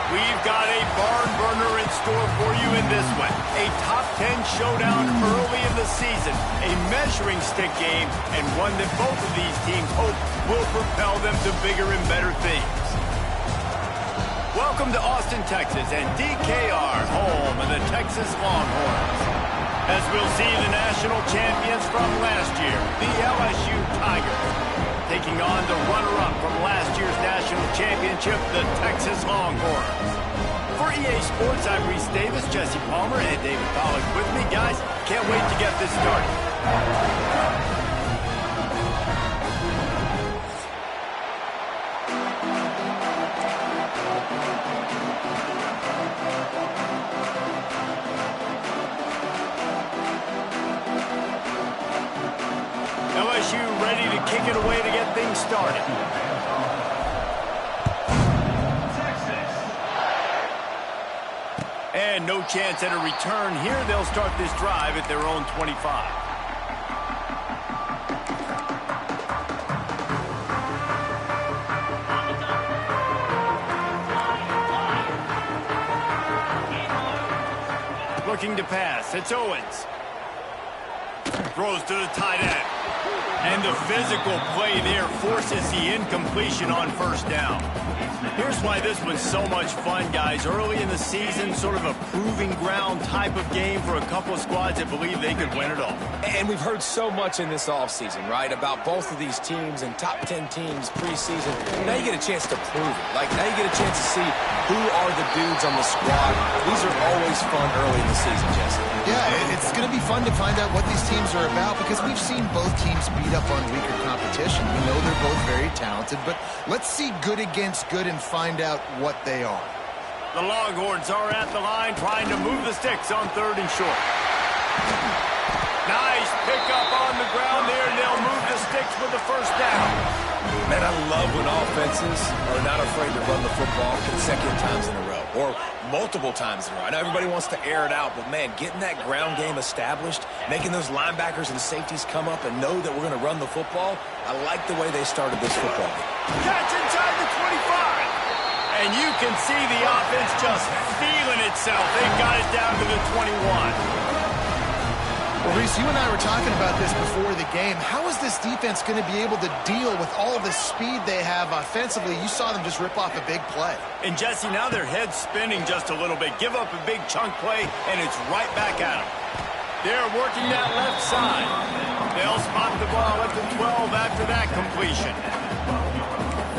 We've got a barn burner in store for you in this one. A top 10 showdown early in the season, a measuring stick game, and one that both of these teams hope will propel them to bigger and better things. Welcome to Austin, Texas, and DKR, home of the Texas Longhorns. As we'll see the national champions from last year, the LSU Tigers, taking on the runner-up from last year's national championship, the Texas Longhorns. For EA Sports, I'm Reese Davis, Jesse Palmer, and David Pollack with me. Guys, can't wait to get this started. LSU ready to kick it away to get things started. And no chance at a return here. They'll start this drive at their own 25. Looking to pass. It's Owens. Throws to the tight end. And the physical play there forces the incompletion on first down. Here's why this was so much fun, guys. Early in the season, sort of a proving ground type of game for a couple of squads that believe they could win it all. And we've heard so much in this offseason, right, about both of these teams and top 10 teams preseason. Now you get a chance to prove it. Like, now you get a chance to see who are the dudes on the squad. These are always fun early in the season, Jesse. Yeah, it's going to be fun to find out what these teams are about because we've seen both teams beat up on weaker competition. We know they're both very talented, but let's see good against good and find out what they are. The Longhorns are at the line trying to move the sticks on 3rd and short. Nice pickup on the ground there, and they'll move the sticks with the first down. Man, I love when offenses are not afraid to run the football consecutive times in a row or multiple times in a row. I know everybody wants to air it out, but, man, getting that ground game established, making those linebackers and safeties come up and know that we're going to run the football, I like the way they started this football game. Catch inside the 25. And you can see the offense just feeling itself. They've got it down to the 21. Well, Reese, you and I were talking about this before the game. How is this defense going to be able to deal with all the speed they have offensively? You saw them just rip off a big play. And, Jesse, now their head's spinning just a little bit. Give up a big chunk play, and it's right back at them. They're working that left side. They'll spot the ball at the 12 after that completion.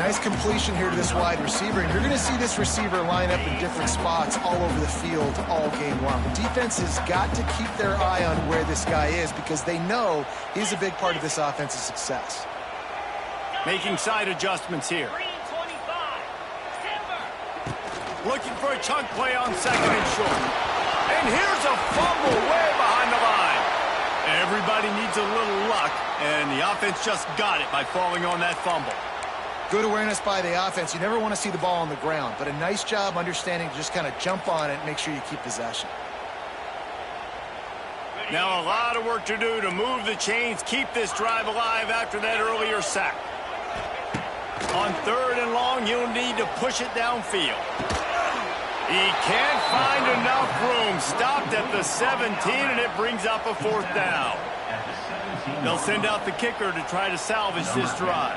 Nice completion here to this wide receiver, and you're going to see this receiver line up in different spots all over the field all game long. The defense has got to keep their eye on where this guy is because they know he's a big part of this offense's success. Making side adjustments here. Looking for a chunk play on 2nd and short. And here's a fumble way behind the line. Everybody needs a little luck, and the offense just got it by falling on that fumble. Good awareness by the offense. You never want to see the ball on the ground, but a nice job understanding to just kind of jump on it and make sure you keep possession. Now a lot of work to do to move the chains, keep this drive alive after that earlier sack. On 3rd and long, you'll need to push it downfield. He can't find enough room. Stopped at the 17, and it brings up a 4th down. They'll send out the kicker to try to salvage this drive.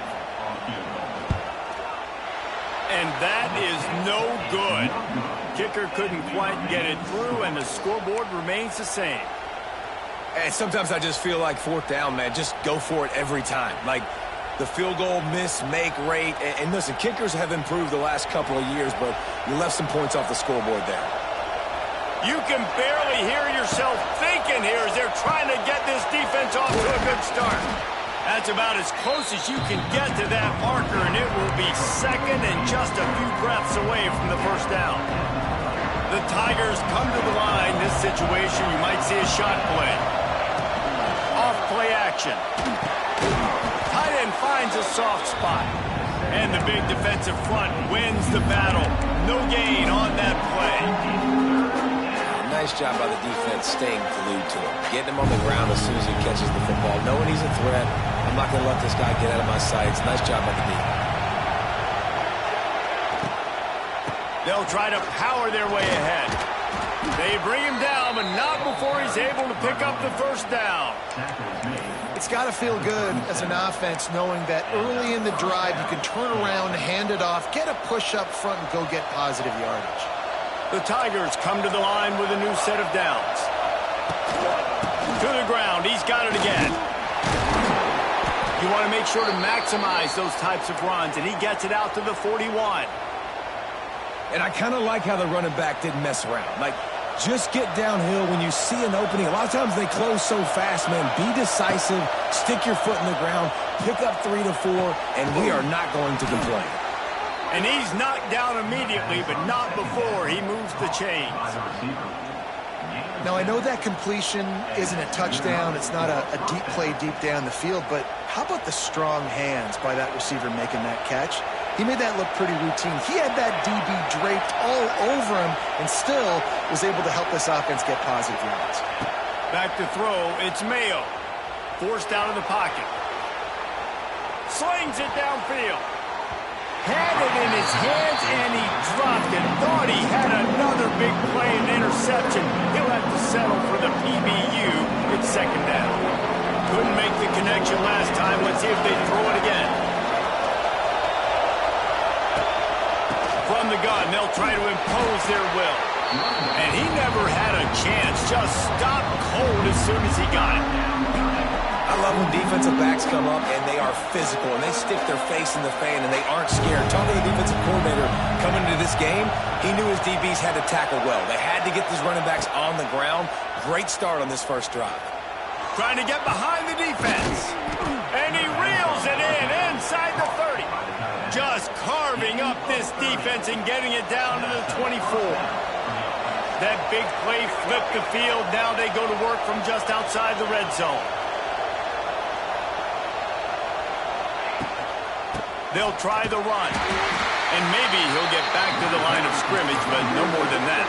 And that is no good. Kicker couldn't quite get it through, and the scoreboard remains the same. And sometimes I just feel like 4th down, man, just go for it every time. Like the field goal miss-make rate. And listen, kickers have improved the last couple of years, but you left some points off the scoreboard there. You can barely hear yourself thinking here as they're trying to get this defense off to a good start. That's about as close as you can get to that marker, and it will be 2nd and just a few breaths away from the 1st down. The Tigers come to the line. This situation, you might see a shot play. Off play action. Tight end finds a soft spot. And the big defensive front wins the battle. No gain on that play. Nice job by the defense staying glued to him. Getting him on the ground as soon as he catches the football. Knowing he's a threat. I'm not going to let this guy get out of my sights. Nice job by the defense. They'll try to power their way ahead. They bring him down, but not before he's able to pick up the first down. It's got to feel good as an offense knowing that early in the drive you can turn around, hand it off, get a push up front, and go get positive yardage. The Tigers come to the line with a new set of downs. To the ground. He's got it again. You want to make sure to maximize those types of runs, and he gets it out to the 41. And I kind of like how the running back didn't mess around. Like, just get downhill when you see an opening. A lot of times they close so fast, man. Be decisive, stick your foot in the ground, pick up 3 to 4, and we are not going to complain. And he's knocked down immediately, but not before he moves the chains. Now, I know that completion isn't a touchdown. It's not a deep play deep down the field, but how about the strong hands by that receiver making that catch? He made that look pretty routine. He had that DB draped all over him and still was able to help this offense get positive yards. Back to throw, it's Mayo. Forced out of the pocket. Slings it downfield. Had it in his hands and he dropped it. Thought he had another big play and interception. He'll have to settle for the PBU. It's second down. Couldn't make the connection last time. Let's see if they throw it again. From the gun, they'll try to impose their will. And he never had a chance. Just stopped cold as soon as he got it. I love when defensive backs come up and they are physical and they stick their face in the fan and they aren't scared. Talking to the defensive coordinator coming into this game, he knew his DBs had to tackle well. They had to get these running backs on the ground. Great start on this first drive. Trying to get behind the defense. And he reels it in inside the 30. Just carving up this defense and getting it down to the 24. That big play flipped the field. Now they go to work from just outside the red zone. They'll try the run. And maybe he'll get back to the line of scrimmage, but no more than that.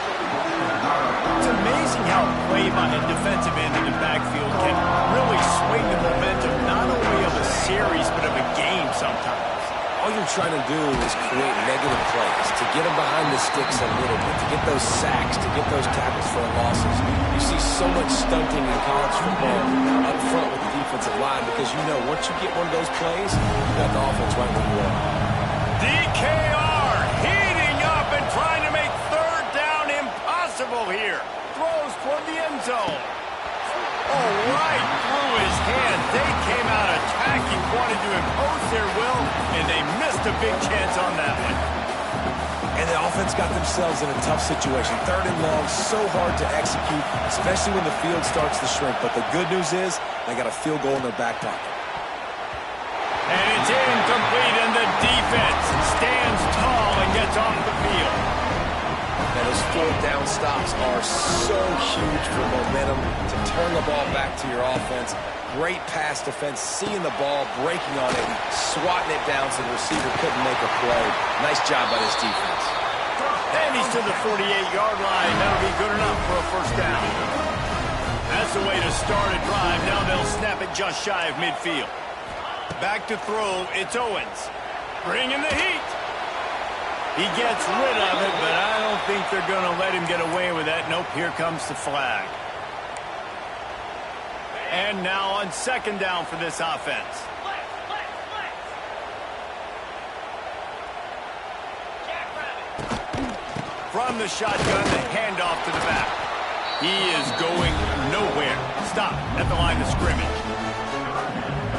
It's amazing how play by a defensive end in the backfield can really swing the momentum, not only of a series, but of a game sometimes. All you're trying to do is create negative plays, to get them behind the sticks a little bit, to get those sacks, to get those tackles for losses. You see so much stunting in college football up front with the defensive line because you know once you get one of those plays, you got the offense right where you are. DKR heating up and trying to make third down impossible here. Throws toward the end zone. Oh, right through his hand. They came out attacking, wanted to impose their will, and they missed a big chance on that one. And the offense got themselves in a tough situation. Third and long, so hard to execute, especially when the field starts to shrink. But the good news is they got a field goal in their back pocket. And it's incomplete, and the defense stands tall and gets off the field. Now, those fourth down stops are so huge for momentum to turn the ball back to your offense. Great pass defense, seeing the ball, breaking on it, swatting it down so the receiver couldn't make a play. Nice job by this defense. And he's to the 48-yard line. That'll be good enough for a first down. That's the way to start a drive. Now they'll snap it just shy of midfield. Back to throw, it's Owens. Bringing the heat. He gets rid of it, but I don't think they're going to let him get away with that. Nope, here comes the flag. And now on second down for this offense. From the shotgun, the handoff to the back. He is going nowhere. Stop at the line of scrimmage.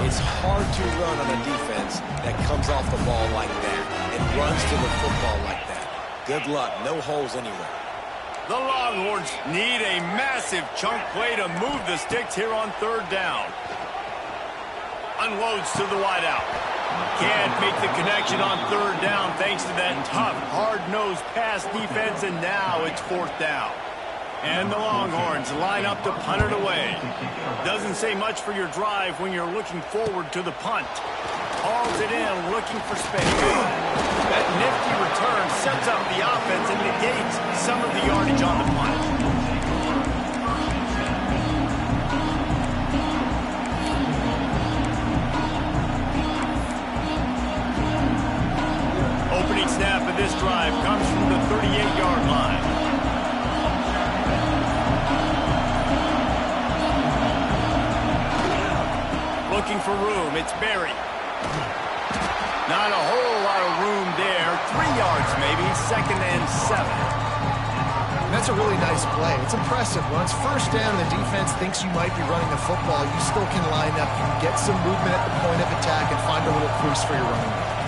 It's hard to run on a defense that comes off the ball like that and runs to the football like that. Good luck. No holes anywhere. The Longhorns need a massive chunk play to move the sticks here on third down. Unloads to the wideout. Can't make the connection on third down thanks to that tough, hard-nosed pass defense, and now it's fourth down. And the Longhorns line up to punt it away. Doesn't say much for your drive when you're looking forward to the punt. Hauls it in, looking for space. That nifty return sets up the offense and negates some of the yardage on the punt. Opening snap of this drive comes from the 38-yard line. Looking for room, it's Berry. Not a whole lot of room there. 3 yards maybe, 2nd and 7. That's a really nice play. It's impressive. When it's first down and the defense thinks you might be running the football, you still can line up, you can get some movement at the point of attack and find a little crease for your running back.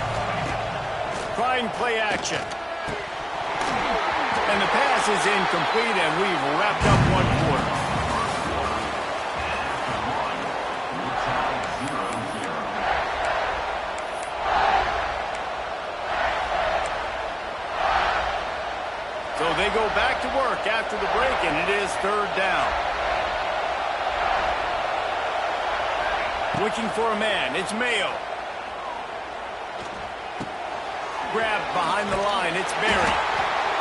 Trying play action. And the pass is incomplete, and we've wrapped up 1 quarter. So they go back to work after the break, and it is 3rd down. Looking for a man. It's Mayo. Grabbed behind the line. It's Berry.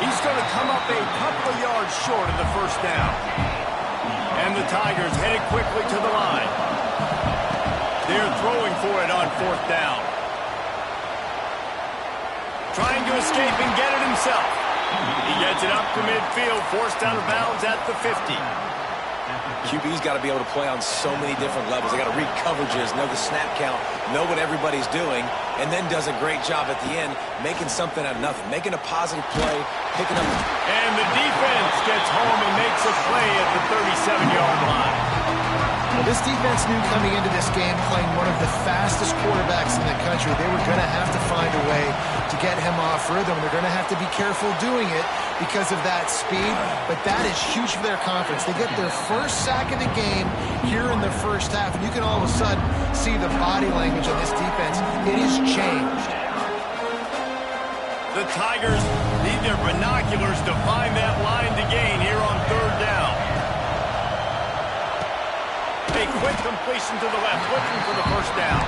He's going to come up a couple of yards short of the 1st down. And the Tigers headed quickly to the line. They're throwing for it on 4th down. Trying to escape and get it himself. He gets it up to midfield, forced out of bounds at the 50. QB's got to be able to play on so many different levels. They got to read coverages, know the snap count, know what everybody's doing, and then does a great job at the end making something out of nothing, making a positive play, picking up. And the defense gets home and makes a play at the 37-yard line. Well, this defense knew coming into this game, playing one of the fastest quarterbacks in the country, they were going to have to find a way to get him off rhythm. They're going to have to be careful doing it because of that speed, but that is huge for their confidence. They get their first sack of the game here in the 1st half, and you can all of a sudden see the body language of this defense. It has changed. The Tigers need their binoculars to find that line to gain here on 3rd down. A quick completion to the left, looking for the 1st down.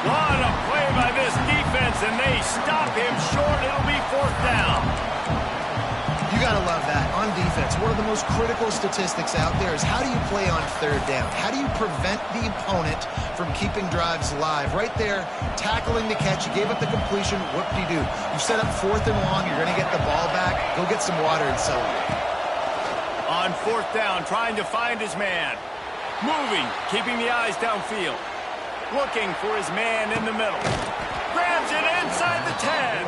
What a play by this defense, and they stop him short. It'll be 4th down. You got to love that. On defense, one of the most critical statistics out there is how do you play on 3rd down? How do you prevent the opponent from keeping drives alive? Right there, tackling the catch. You gave up the completion. Whoop-de-doo. You set up 4th and long. You're going to get the ball back. Go get some water and celebrate. On 4th down, trying to find his man. Moving, keeping the eyes downfield. Looking for his man in the middle. Grabs it inside the 10.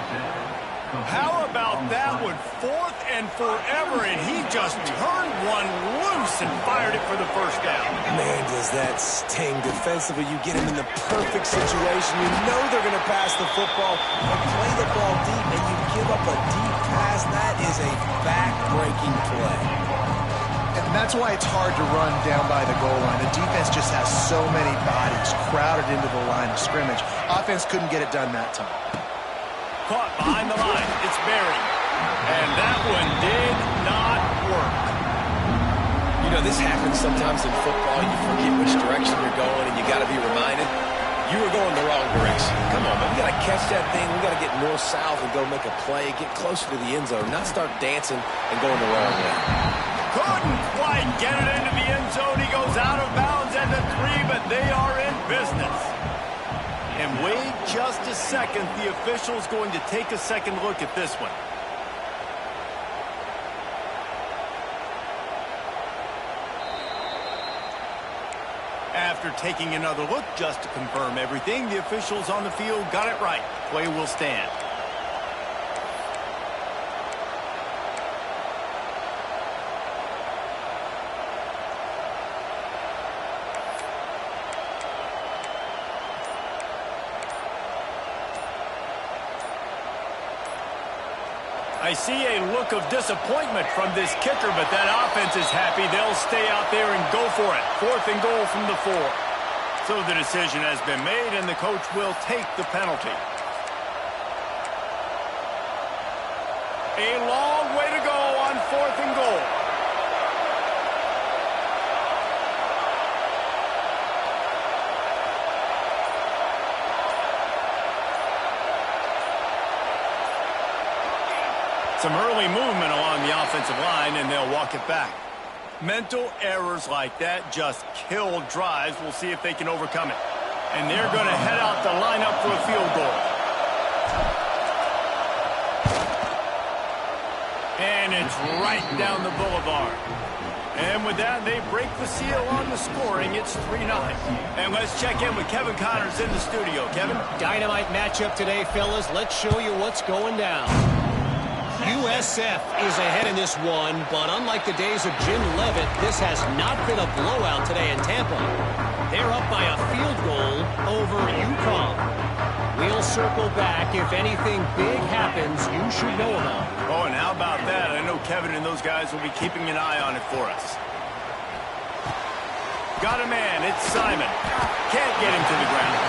How about that one? 4th and forever, and he just turned one loose and fired it for the 1st down. Man, does that sting defensively. You get him in the perfect situation. You know they're going to pass the football and play the ball deep, and you give up a deep pass. That is a back-breaking play. And that's why it's hard to run down by the goal line. The defense just has so many bodies crowded into the line of scrimmage. Offense couldn't get it done that time. Caught behind the line. It's Berry. And that one did not work. You know, this happens sometimes in football. You forget which direction you're going, and you got to be reminded you were going the wrong direction. Come on, man. We got to catch that thing. We got to get north-south and go make a play, get closer to the end zone, not start dancing and going the wrong way. Couldn't quite get it into the end zone. He goes out of bounds at the 3, but they are in business. And wait just a second. The official's going to take a second look at this one. After taking another look just to confirm everything, the officials on the field got it right. Play will stand. I see a look of disappointment from this kicker, but that offense is happy. They'll stay out there and go for it. 4th and goal from the 4. So the decision has been made, and the coach will take the penalty. A long way to go on 4th and goal. Some early movement along the offensive line, and they'll walk it back. Mental errors like that just kill drives. We'll see if they can overcome it. And they're going to head out the lineup for a field goal. And it's right down the boulevard. And with that, they break the seal on the scoring. It's 3-0. And let's check in with Kevin Connors in the studio. Kevin? Dynamite matchup today, fellas. Let's show you what's going down. USF is ahead in this one, but unlike the days of Jim Leavitt, this has not been a blowout today in Tampa. They're up by a field goal over UConn. We'll circle back. If anything big happens, you should know about it. Oh, and how about that? I know Kevin and those guys will be keeping an eye on it for us. Got a man. It's Simon. Can't get him to the ground.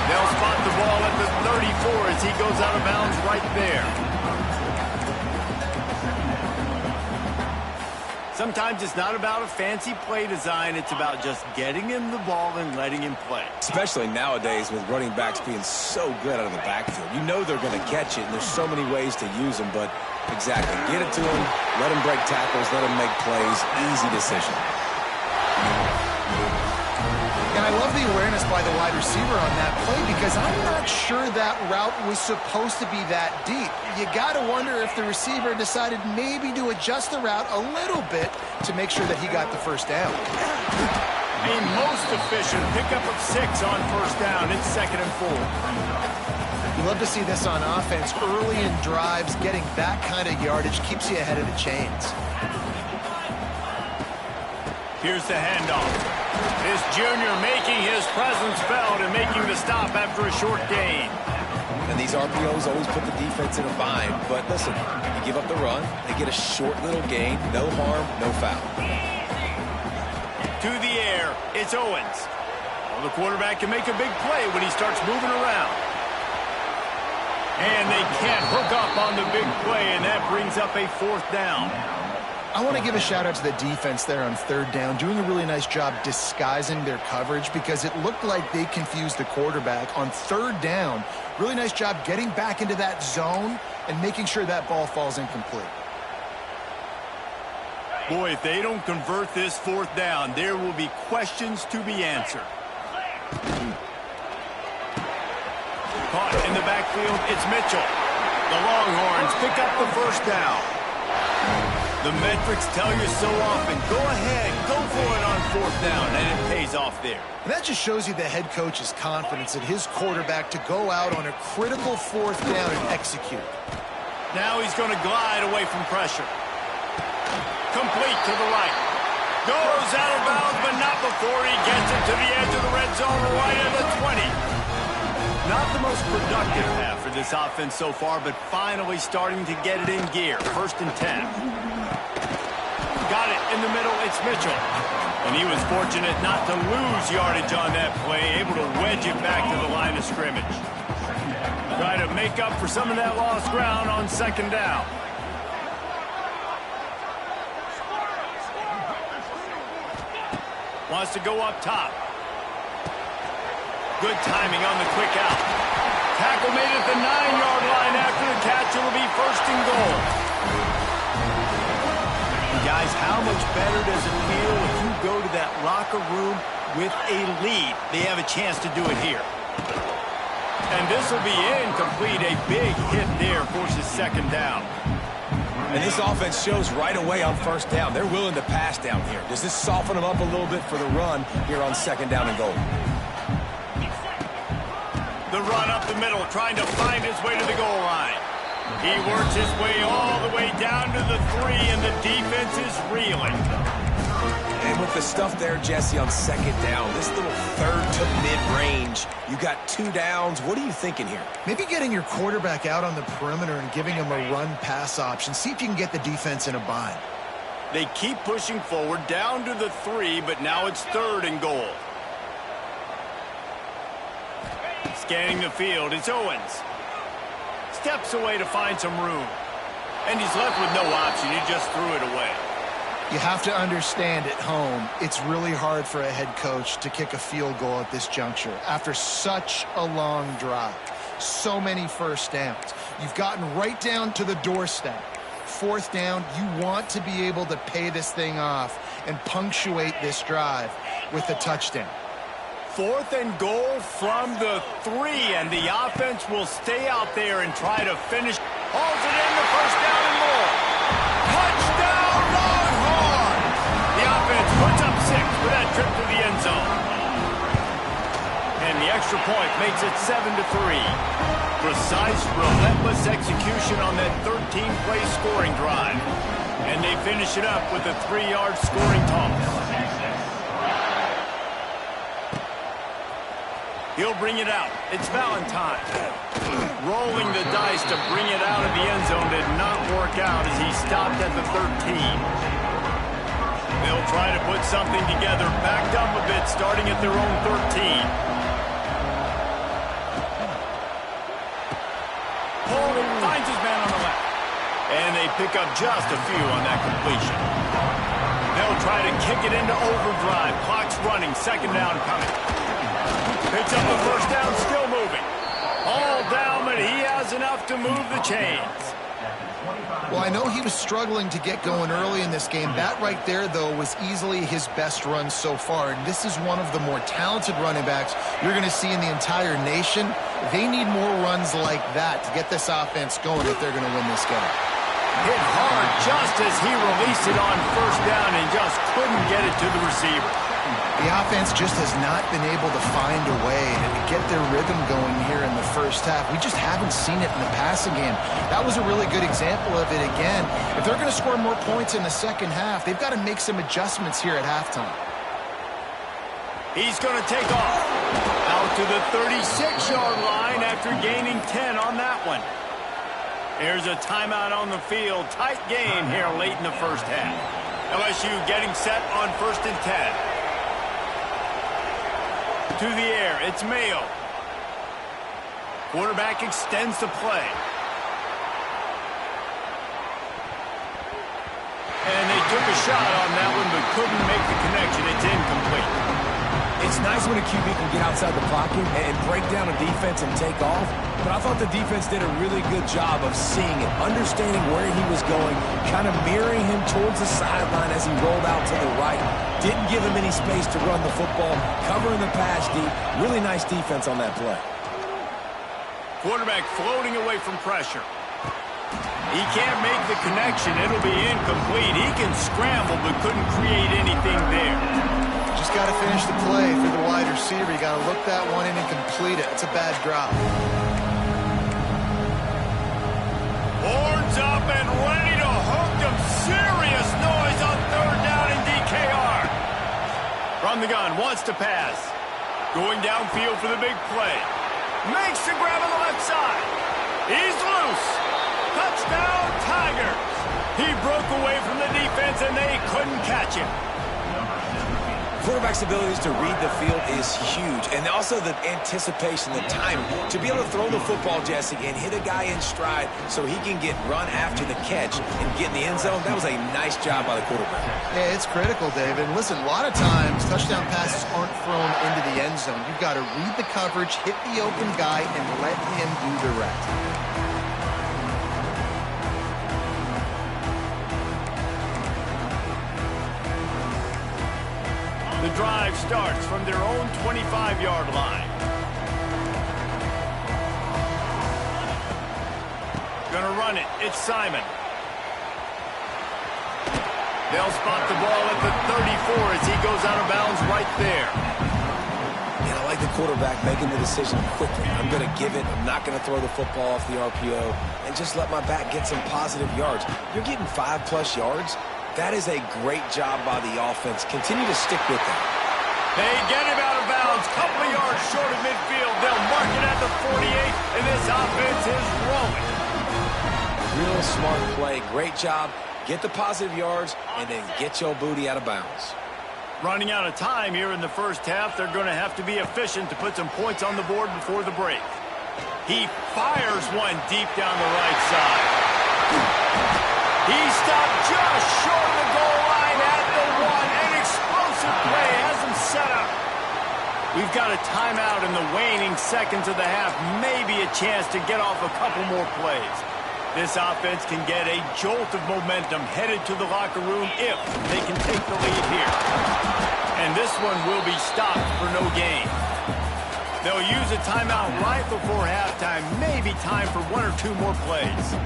They'll spot the ball at the 34 as he goes out of bounds right there. Sometimes it's not about a fancy play design. It's about just getting him the ball and letting him play. Especially nowadays with running backs being so good out of the backfield. You know they're going to catch it, and there's so many ways to use them. But exactly, get it to him, let him break tackles, let him make plays. Easy decision. And I love the awareness by the wide receiver on that play because I'm not sure that route was supposed to be that deep. You got to wonder if the receiver decided maybe to adjust the route a little bit to make sure that he got the first down. A most efficient pickup of 6 on first down. It's 2nd and 4. You love to see this on offense. Early in drives, getting that kind of yardage keeps you ahead of the chains. Here's the handoff. This junior making his presence felt and making the stop after a short gain. And these RPOs always put the defense in a bind. But listen, you give up the run, they get a short little gain, no harm, no foul. To the air, it's Owens. Well, the quarterback can make a big play when he starts moving around. And they can't hook up on the big play, and that brings up a 4th down. I want to give a shout out to the defense there on 3rd down, doing a really nice job disguising their coverage because it looked like they confused the quarterback on 3rd down. Really nice job getting back into that zone and making sure that ball falls incomplete. Boy, if they don't convert this 4th down, there will be questions to be answered. Caught in the backfield, it's Mitchell. The Longhorns pick up the first down. The metrics tell you so often, go ahead, go for it on 4th down, and it pays off there. And that just shows you the head coach's confidence in his quarterback to go out on a critical 4th down and execute. Now he's going to glide away from pressure. Complete to the right. Goes out of bounds, but not before he gets it to the edge of the red zone right at the 20. Not the most productive half for this offense so far, but finally starting to get it in gear. 1st and 10. Got it in the middle, it's Mitchell. And he was fortunate not to lose yardage on that play, able to wedge it back to the line of scrimmage. Try to make up for some of that lost ground on 2nd down. Wants to go up top. Good timing on the quick out. Tackle made at the 9-yard line after the catch. It'll be 1st and goal. Guys, how much better does it feel if you go to that locker room with a lead? They have a chance to do it here. And this will be incomplete. A big hit there forces 2nd down. And this offense shows right away on 1st down. They're willing to pass down here. Does this soften them up a little bit for the run here on 2nd down and goal? The run up the middle, trying to find his way to the goal line. He works his way all the way down to the 3, and the defense is reeling. And with the stuff there, Jesse, on 2nd down, this little 3rd to mid-range, you got 2 downs. What are you thinking here? Maybe getting your quarterback out on the perimeter and giving him a run-pass option. See if you can get the defense in a bind. They keep pushing forward down to the 3, but now it's 3rd and goal. Scanning the field, it's Owens. Steps away to find some room. And he's left with no option. He just threw it away. You have to understand at home, it's really hard for a head coach to kick a field goal at this juncture after such a long drive. So many 1st downs. You've gotten right down to the doorstep. 4th down, you want to be able to pay this thing off and punctuate this drive with a touchdown. 4th and goal from the 3, and the offense will stay out there and try to finish. Hauls it in, the 1st down and more. for that trip to the end zone. And the extra point makes it 7-3. Precise, relentless execution on that 13-play scoring drive. And they finish it up with a 3-yard scoring toss. He'll bring it out. It's Valentine. Rolling the dice to bring it out of the end zone did not work out as he stopped at the 13. They'll try to put something together, backed up a bit, starting at their own 13. Holden finds his man on the left. And they pick up just a few on that completion. They'll try to kick it into overdrive. Clock's running, second down coming. Picks up the first down, still moving. All down, but he has enough to move the chains. Well, I know he was struggling to get going early in this game. That right there, though, was easily his best run so far. And this is one of the more talented running backs you're going to see in the entire nation. They need more runs like that to get this offense going if they're going to win this game. Hit hard just as he released it on first down and just couldn't get it to the receiver. The offense just has not been able to find a way to get their rhythm going here in the first half. We just haven't seen it in the passing game. That was a really good example of it again. If they're going to score more points in the second half, they've got to make some adjustments here at halftime. He's going to take off. Out to the 36-yard line after gaining 10 on that one. Here's a timeout on the field. Tight game here late in the first half. LSU getting set on 1st and 10. To the air, it's Mayo. Quarterback extends the play. And they took a shot on that one, but couldn't make the connection. It's incomplete. It's nice when a QB can get outside the pocket and break down a defense and take off, but I thought the defense did a really good job of seeing it, understanding where he was going, kind of mirroring him towards the sideline as he rolled out to the right. Didn't give him any space to run the football, covering the pass deep. Really nice defense on that play. Quarterback floating away from pressure. He can't make the connection. It'll be incomplete. He can scramble, but couldn't create anything there. Just got to finish the play for the wide receiver. You got to look that one in and complete it. It's a bad drop. Horns up and ready to hook them. Serious noise on third down in DKR. From the gun, wants to pass. Going downfield for the big play. Makes the grab on the left side. He's loose. Touchdown, Tigers. He broke away from the defense and they couldn't catch him. Quarterback's abilities to read the field is huge, and also the anticipation, the timing. To be able to throw the football, Jesse, and hit a guy in stride so he can get run after the catch and get in the end zone, that was a nice job by the quarterback. Yeah, it's critical, David. And listen, a lot of times touchdown passes aren't thrown into the end zone. You've got to read the coverage, hit the open guy, and let him do the rest. The drive starts from their own 25-yard line. Gonna run it. It's Simon. They'll spot the ball at the 34 as he goes out of bounds right there. And I like the quarterback making the decision quickly. I'm going to give it. I'm not going to throw the football off the RPO and just let my back get some positive yards. You're getting 5+ yards. That is a great job by the offense. Continue to stick with that. They get him out of bounds. Couple of yards short of midfield. They'll mark it at the 48, and this offense is rolling. Real smart play. Great job. Get the positive yards, and then get your booty out of bounds. Running out of time here in the first half. They're going to have to be efficient to put some points on the board before the break. He fires one deep down the right side. He stopped just short of the goal line at the 1. An explosive play has him set up. We've got a timeout in the waning seconds of the half. Maybe a chance to get off a couple more plays. This offense can get a jolt of momentum headed to the locker room if they can take the lead here. And this one will be stopped for no gain. They'll use a timeout right before halftime. Maybe time for 1 or 2 more plays.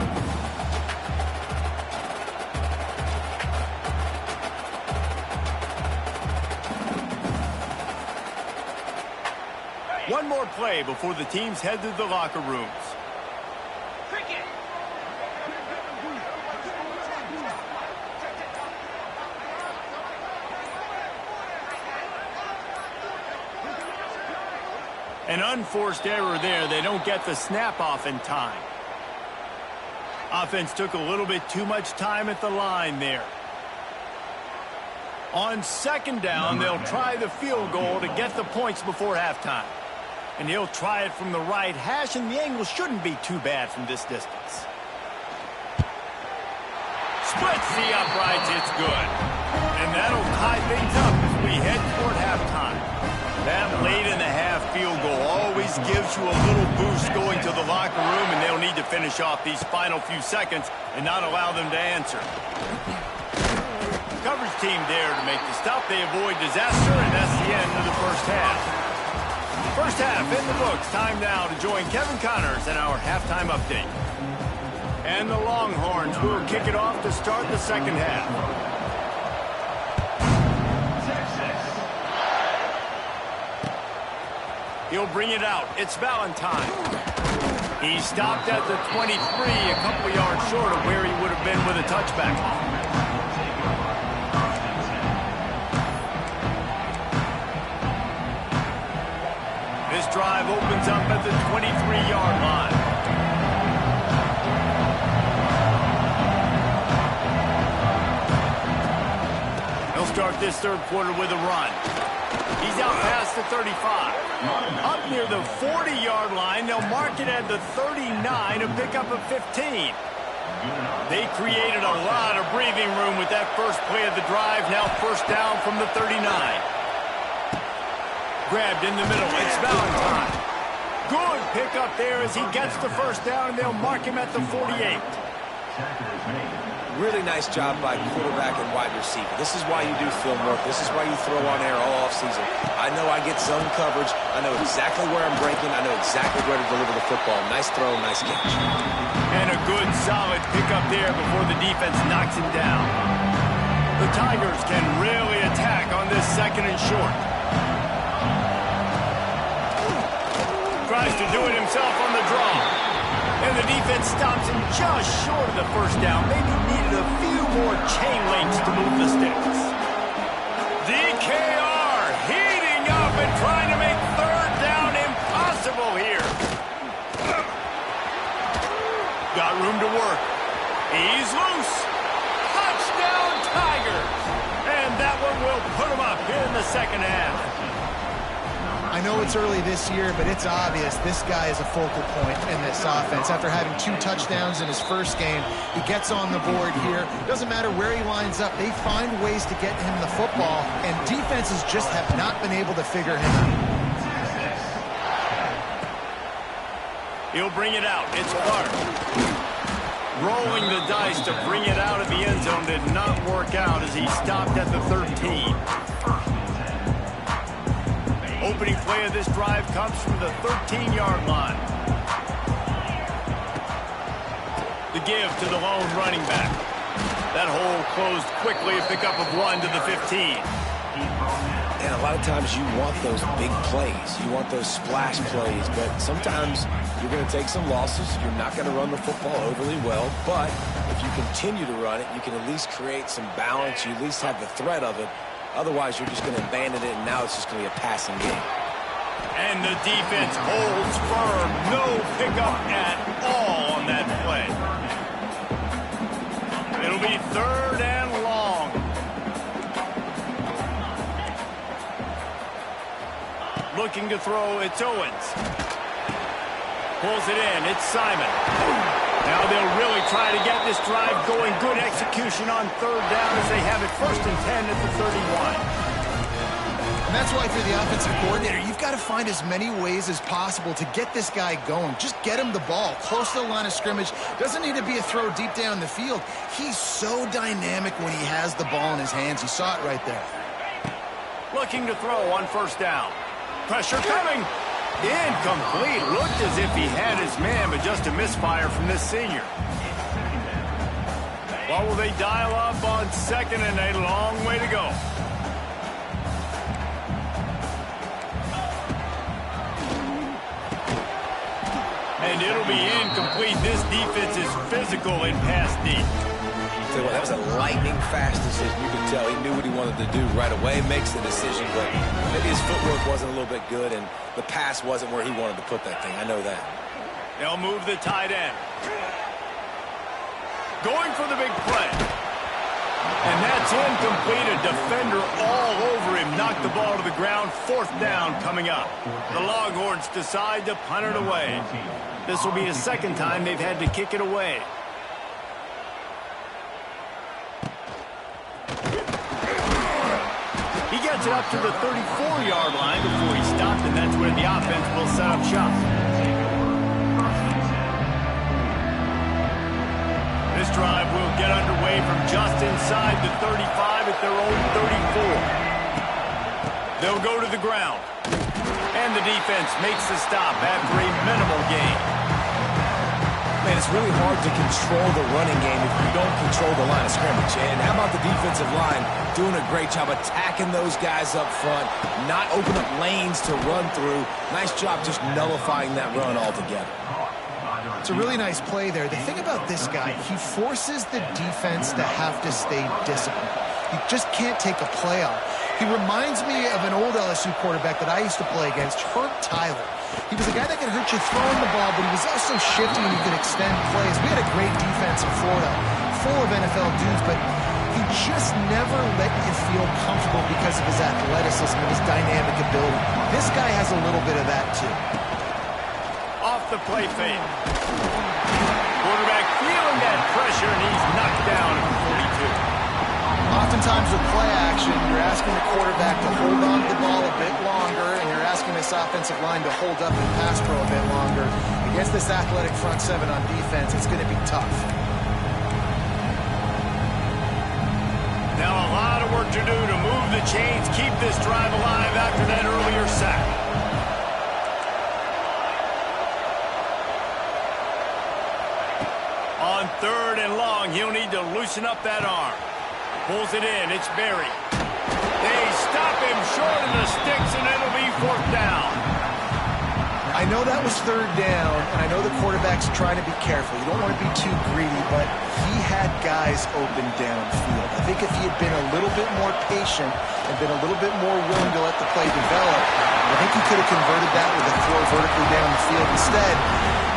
one more play before the teams head to the locker rooms. An unforced error there. They don't get the snap off in time. Offense took a little bit too much time at the line there. On second down, they'll try the field goal to get the points before halftime. And he'll try it from the right hash, and the angle shouldn't be too bad from this distance. Splits the uprights, it's good. And that'll tie things up as we head toward halftime. That late-in-the-half field goal always gives you a little boost going to the locker room, and they'll need to finish off these final few seconds and not allow them to answer. Coverage team there to make the stop. They avoid disaster, and that's the end of the first half. First half in the books. Time now to join Kevin Connors in our halftime update. And the Longhorns will kick it off to start the second half. He'll bring it out. It's Valentine. He stopped at the 23, a couple yards short of where he would have been with a touchback. This drive opens up at the 23-yard line. He'll start this third quarter with a run. He's out past the 35. Up near the 40-yard line, they'll mark it at the 39 to pick up a 15. They created a lot of breathing room with that first play of the drive. Now first down from the 39. Grabbed in the middle. It's Valentine. Good pickup there as he gets the first down, and they'll mark him at the 48. Really nice job by quarterback and wide receiver. This is why you do film work. This is why you throw on air all offseason. I know I get zone coverage. I know exactly where I'm breaking. I know exactly where to deliver the football. Nice throw, nice catch. And a good, solid pickup there before the defense knocks him down. The Tigers can really attack on this second and short. Tries to do it himself on the draw. And the defense stops him just short of the first down. Maybe needed a few more chain links to move the sticks. DKR heating up and trying to make third down impossible here. Got room to work. He's loose. Touchdown Tigers. And that one will put him up here in the second half. I know it's early this year, but it's obvious this guy is a focal point in this offense. After having 2 touchdowns in his first game, he gets on the board here. Doesn't matter where he lines up, they find ways to get him the football, and defenses just have not been able to figure him out. He'll bring it out. It's Clark. Rolling the dice to bring it out of the end zone did not work out as he stopped at the 13. Opening play of this drive comes from the 13-yard line. The give to the lone running back. That hole closed quickly, a pickup of 1 to the 15. And a lot of times you want those big plays. You want those splash plays, but sometimes you're going to take some losses. You're not going to run the football overly well, but if you continue to run it, you can at least create some balance. You at least have the threat of it. Otherwise, you're just going to abandon it, and now it's just going to be a passing game. And the defense holds firm. No pickup at all on that play. It'll be third and long. Looking to throw, it's Owens. Pulls it in, it's Simon. Now they'll really try to get this drive going. Good execution on third down as they have it first and 10 at the 31. And that's why, if you're the offensive coordinator, you've got to find as many ways as possible to get this guy going. Just get him the ball close to the line of scrimmage. Doesn't need to be a throw deep down the field. He's so dynamic when he has the ball in his hands. You saw it right there. Looking to throw on first down. Pressure coming. Incomplete. Looked as if he had his man, but just a misfire from this senior. Well, will they dial up on second and a long way to go? and it'll be incomplete. This defense is physical in pass deep. Tell you what, that was a lightning-fast decision. You could tell he knew what he wanted to do right away, makes the decision, but maybe his footwork wasn't a little bit good, and the pass wasn't where he wanted to put that thing. I know that. They'll move the tight end. Going for the big play. And that's incomplete. A defender all over him. Knocked the ball to the ground. 4th down coming up. The Longhorns decide to punt it away. This will be the 2nd time they've had to kick it away. He gets it up to the 34-yard line before he stopped, and that's where the offense will set up shop. This drive will get underway from just inside the 35 at their own 34. They'll go to the ground. And the defense makes the stop after a minimal gain. Man, it's really hard to control the running game if you don't control the line of scrimmage. And how about the defensive line doing a great job attacking those guys up front, not open up lanes to run through. Nice job just nullifying that run altogether. It's a really nice play there. The thing about this guy, he forces the defense to have to stay disciplined. You just can't take a play off. He reminds me of an old LSU quarterback that I used to play against, Herb Tyler. He was a guy that could hurt you throwing the ball, but he was also shifty and he could extend plays. We had a great defense in Florida, full of NFL dudes, but he just never let you feel comfortable because of his athleticism and his dynamic ability. This guy has a little bit of that too. Off the play fake. Quarterback feeling that pressure, and he's knocked down at the 42. Oftentimes with play action, you're asking the quarterback to hold on to the ball a bit longer, and you're asking this offensive line to hold up and pass pro a bit longer. Against this athletic front seven on defense, it's going to be tough. Now a lot of work to do to move the chains, keep this drive alive after that earlier sack. On 3rd and long, he'll need to loosen up that arm. Pulls it in. It's Berry. They stop him short of the sticks, and it'll be 4th down. I know that was 3rd down, and I know the quarterback's trying to be careful. You don't want to be too greedy, but he had guys open downfield. I think if he had been a little bit more patient and been a little bit more willing to let the play develop, I think he could have converted that with a throw vertically down the field. Instead,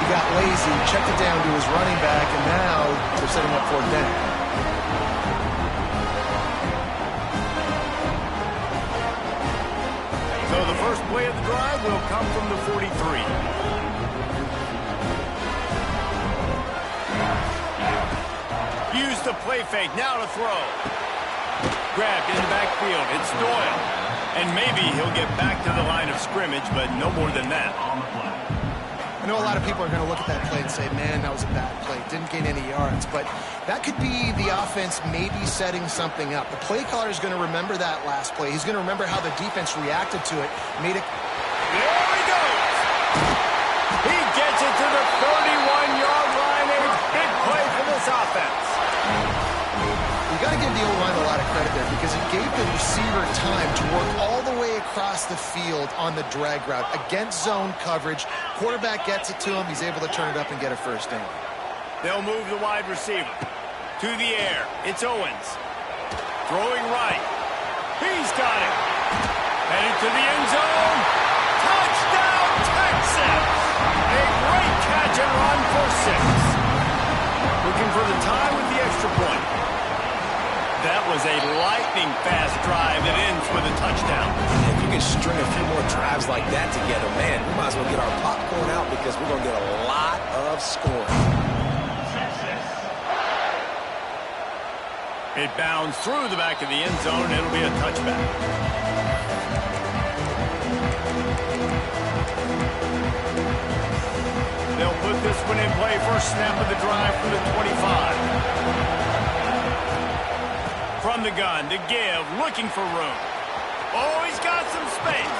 he got lazy, checked it down to his running back, and now they're setting up 4th down. So the first play of the drive will come from the 43. Use the play fake, now to throw. Grabbed in the backfield, it's Doyle. And maybe he'll get back to the line of scrimmage, but no more than that. I know a lot of people are going to look at that play and say, man, that was a bad play. Didn't gain any yards. But that could be the offense maybe setting something up. The play caller is going to remember that last play. He's going to remember how the defense reacted to it. Made it. There he goes. He gets it to the 31-yard line. A big play for this offense. You got to give the O-line a lot of credit there because he gave the receiver time to work all the way across the field on the drag route against zone coverage. Quarterback gets it to him. He's able to turn it up and get a 1st down. They'll move the wide receiver to the air. It's Owens. Throwing right. He's got it. Headed to the end zone. Touchdown, Texas! A great catch and run for 6. Looking for the tie with the extra point. That was a lightning-fast drive that ends with a touchdown. If you can string a few more drives like that together, man, we might as well get our popcorn out because we're going to get a lot of scoring. It bounds through the back of the end zone, and it'll be a touchback. They'll put this one in play. First snap of the drive from the 25. From the gun to give, looking for room. Oh, he's got some space.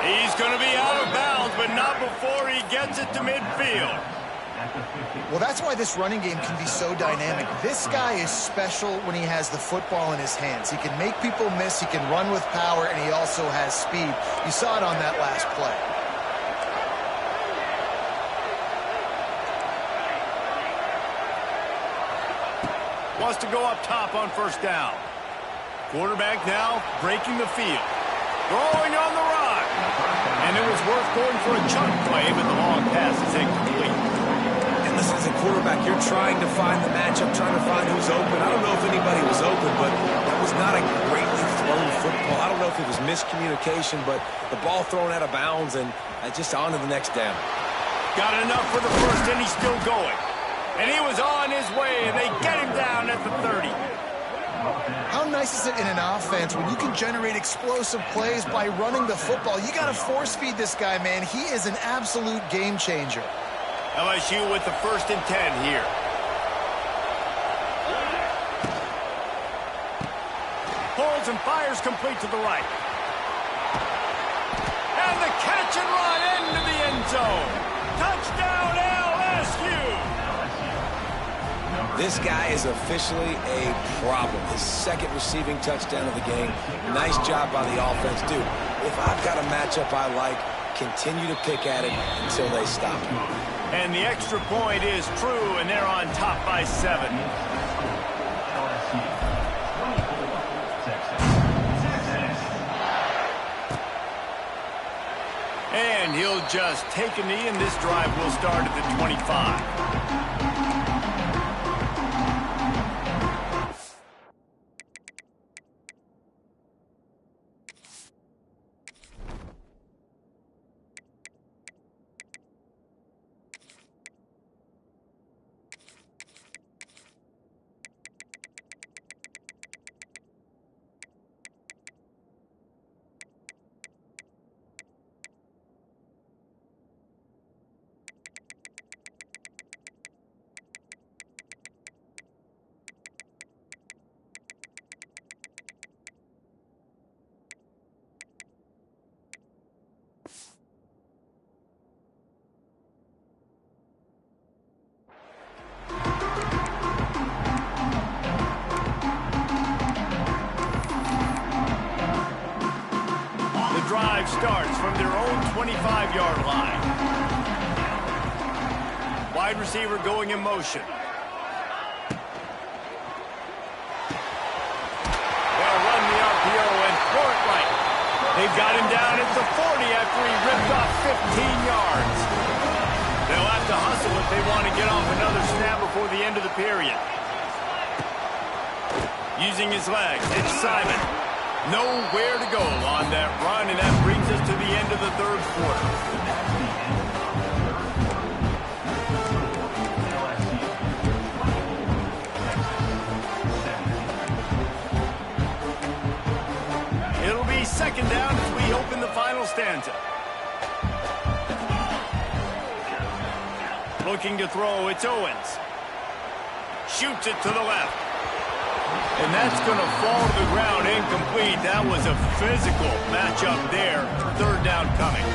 He's going to be out of bounds, but not before he gets it to midfield. Well, that's why this running game can be so dynamic. This guy is special when he has the football in his hands. He can make people miss, he can run with power, and he also has speed. You saw it on that last play. Wants to go up top on first down. Quarterback now breaking the field. Throwing on the run. And it was worth going for a chunk play, but the long pass is incomplete. And listen, as a quarterback, you're trying to find the matchup, trying to find who's open. I don't know if anybody was open, but that was not a greatly thrown football. I don't know if it was miscommunication, but the ball thrown out of bounds and just on to the next down. Got enough for the first, and he's still going. And he was on his way, and they get him down at the 30. How nice is it in an offense when you can generate explosive plays by running the football? You got to force feed this guy, man. He is an absolute game changer. LSU with the 1st and 10 here. Pulls and fires complete to the right. And the catch and run into the end zone. Touchdown LSU! This guy is officially a problem. His 2nd receiving touchdown of the game. Nice job by the offense. Dude, if I've got a matchup I like, continue to pick at it until they stop him. And the extra point is true, and they're on top by 7. And he'll just take a knee, and this drive will start at the 25. Starts from their own 25-yard line. Wide receiver going in motion. They'll run the RPO and throw it right. They've got him down at the 40 after he ripped off 15 yards. They'll have to hustle if they want to get off another snap before the end of the period. Using his legs, it's Simon. Nowhere to go on that run, and that brings us to the end of the 3rd quarter. It'll be 2nd down as we open the final stanza. Looking to throw, it's Owens. Shoots it to the left. And that's going to fall to the ground incomplete. That was a physical matchup there. 3rd down coming.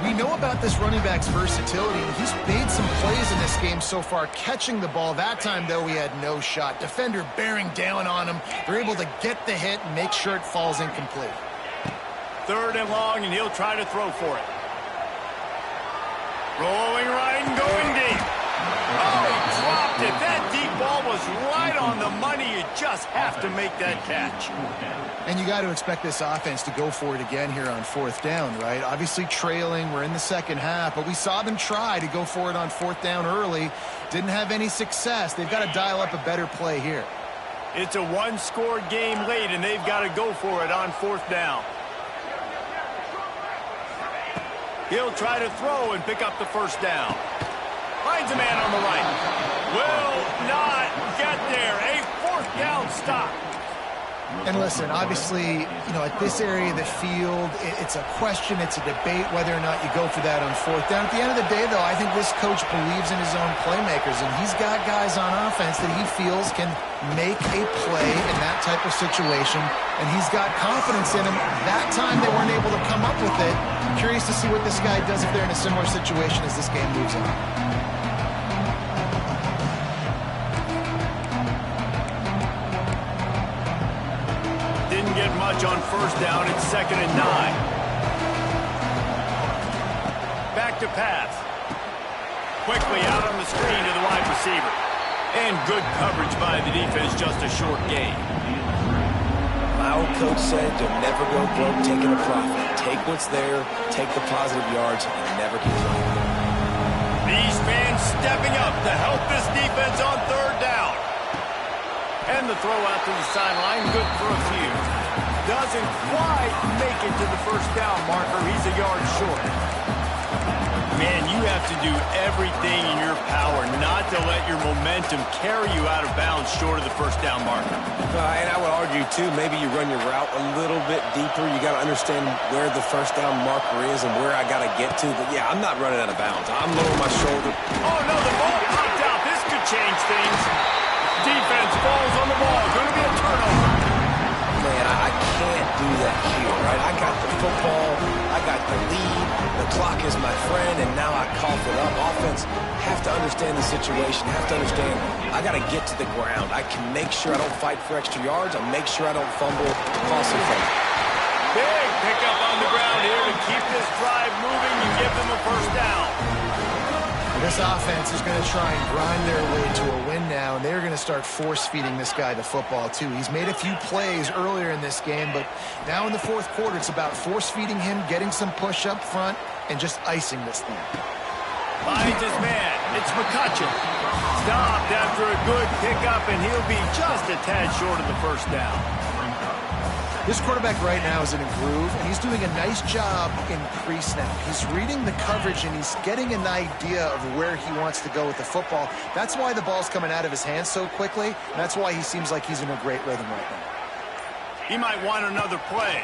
We know about this running back's versatility. He's made some plays in this game so far, catching the ball. That time, though, he had no shot. Defender bearing down on him. They're able to get the hit and make sure it falls incomplete. 3rd and long, and he'll try to throw for it. Rolling right and going deep. Oh, he dropped it. That deep ball was right on the money. You just have to make that catch. And you got to expect this offense to go for it again here on 4th down, right? Obviously trailing. We're in the 2nd half, but we saw them try to go for it on 4th down early. Didn't have any success. They've got to dial up a better play here. It's a one-score game late, and they've got to go for it on 4th down. He'll try to throw and pick up the 1st down. Finds a man on the right. Will not get there. A 4th down stop. And listen, obviously, at this area of the field, it's a question, it's a debate whether or not you go for that on 4th down. At the end of the day, though, I think this coach believes in his own playmakers, and he's got guys on offense that he feels can make a play in that type of situation, and he's got confidence in him. That time they weren't able to come up with it. I'm curious to see what this guy does if they're in a similar situation as this game moves on. Get much on 1st down. It's 2nd and 9. Back to pass. Quickly out on the screen to the wide receiver. And good coverage by the defense, just a short gain. My old coach said you'll never go broke taking a profit. Take what's there, take the positive yards, and never complain. These fans stepping up to help this defense on third down. And the throw out to the sideline, good for a few. Doesn't quite make it to the first down marker. He's a yard short. Man, you have to do everything in your power not to let your momentum carry you out of bounds short of the first down marker. And I would argue, too, maybe you run your route a little bit deeper. You got to understand where the first down marker is and where I got to get to. But, yeah, I'm not running out of bounds. I'm lowering my shoulder. Oh, no, the ball popped out. This could change things. Defense falls on the ball. Going to be a turnover. Man, I can't do that here, right? I got the football. I got the lead. The clock is my friend, and now I cough it up. Offense have to understand the situation, have to understand I got to get to the ground. I can make sure I don't fight for extra yards. I'll make sure I don't fumble, costly fumble. Big pickup on the ground here to keep this drive moving and give them a first down. This offense is going to try and grind their way to a win now, and they're going to start force-feeding this guy the football, too. He's made a few plays earlier in this game, but now in the fourth quarter, it's about force-feeding him, getting some push up front, and just icing this thing. Finds his man. It's McCutcheon. Stopped after a good pickup, and he'll be just a tad short of the first down. This quarterback right now is in a groove, and he's doing a nice job in pre-snap. He's reading the coverage, and he's getting an idea of where he wants to go with the football. That's why the ball's coming out of his hands so quickly, and that's why he seems like he's in a great rhythm right now. He might want another play.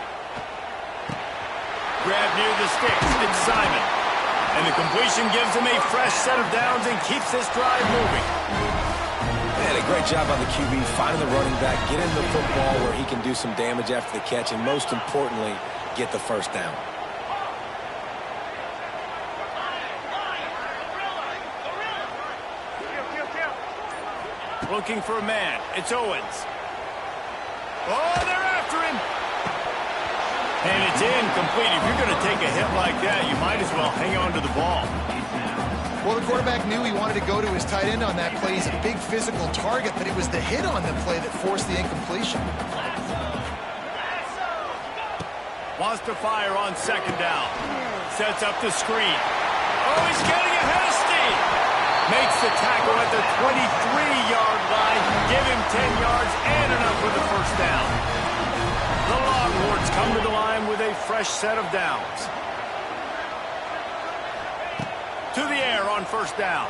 Grab near the sticks. It's Simon. And the completion gives him a fresh set of downs and keeps this drive moving. Man, a great job on the QB, finding the running back, getting the football where he can do some damage after the catch, and most importantly, get the first down. Looking for a man. It's Owens. Oh, they're after him. And it's incomplete. If you're going to take a hit like that, you might as well hang on to the ball. Well, the quarterback knew he wanted to go to his tight end on that play. He's a big physical target, but it was the hit on the play that forced the incompletion. Wants to fire on second down. Sets up the screen. Oh, he's getting ahead of steam. Makes the tackle at the 23-yard line. Give him 10 yards and enough for the first down. The Longhorns come to the line with a fresh set of downs. To the air on first down.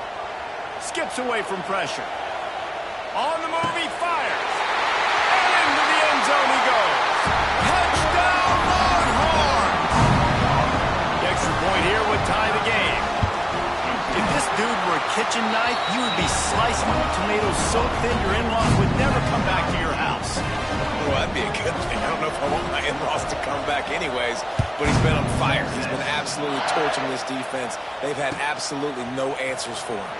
Skips away from pressure. On the move, he fires. And into the end zone he goes. Touchdown, Longhorns! The extra point here would tie the game. If this dude were a kitchen knife, you would be slicing the tomatoes so thin your in-laws would never come back to your house. Well, that'd be a good thing. I don't know if I want my in-laws to come back anyways, but he's been on fire. He's been absolutely torching this defense. They've had absolutely no answers for him.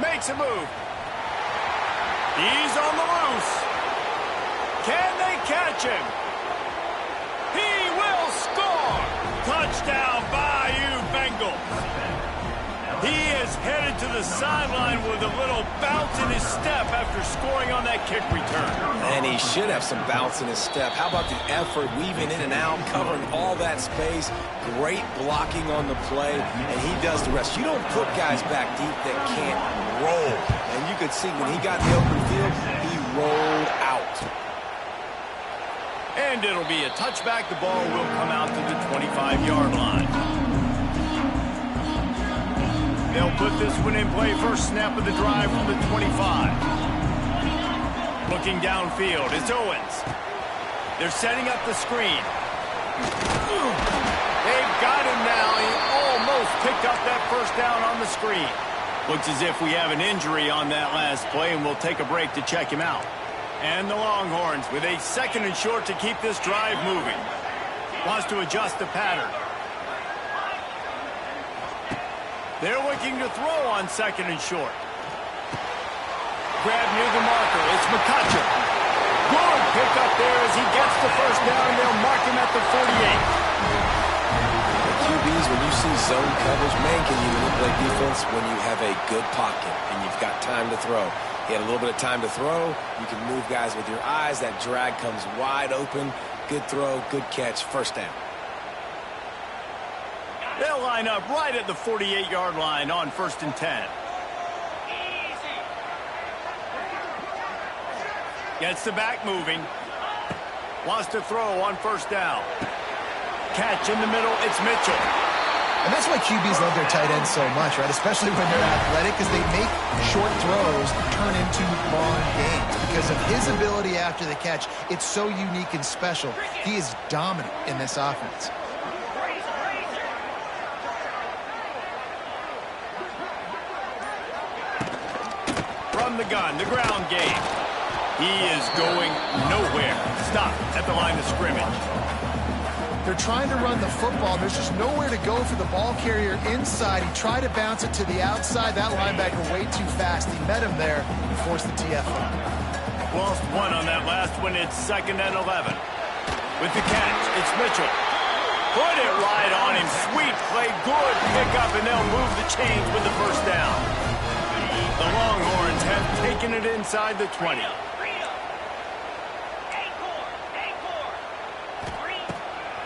Makes a move. He's on the loose. Can they catch him? He will score! Touchdown, Bayou Bengals. He is headed to the sideline with a little bounce in his step after scoring on that kick return. And he should have some bounce in his step. How about the effort, weaving in and out, covering all that space, great blocking on the play, and he does the rest. You don't put guys back deep that can't roll. And you could see when he got in the open field, he rolled out. And it'll be a touchback. The ball will come out to the 25-yard line. They'll put this one in play. First snap of the drive from the 25. Looking downfield, it's Owens. They're setting up the screen. They've got him now. He almost picked up that first down on the screen. Looks as if we have an injury on that last play, and we'll take a break to check him out. And the Longhorns with a second and short to keep this drive moving. Wants to adjust the pattern. They're looking to throw on second and short. Grab near the marker. It's McCutcheon. Good pick up there as he gets the first down. They'll mark him at the 48. The QB QBs, when you see zone coverage, man, can you manipulate defense when you have a good pocket and you've got time to throw. He had a little bit of time to throw. You can move guys with your eyes. That drag comes wide open. Good throw, good catch, first down. They'll line up right at the 48-yard line on 1st and 10. Gets the back moving. Wants to throw on 1st down. Catch in the middle, it's Mitchell. And that's why QBs love their tight ends so much, right? Especially when they're athletic, because they make short throws turn into long gains. Because of his ability after the catch, it's so unique and special. He is dominant in this offense. From the gun, the ground game. He is going nowhere. Stop at the line of scrimmage. They're trying to run the football. There's just nowhere to go for the ball carrier inside. He tried to bounce it to the outside. That linebacker way too fast. He met him there and forced the TFL. Lost one on that last one. It's 2nd and 11. With the catch, it's Mitchell. Put it right on him. Sweet play, good pick up, and they'll move the chains with the 1st down. The Longhorns have taken it inside the 20.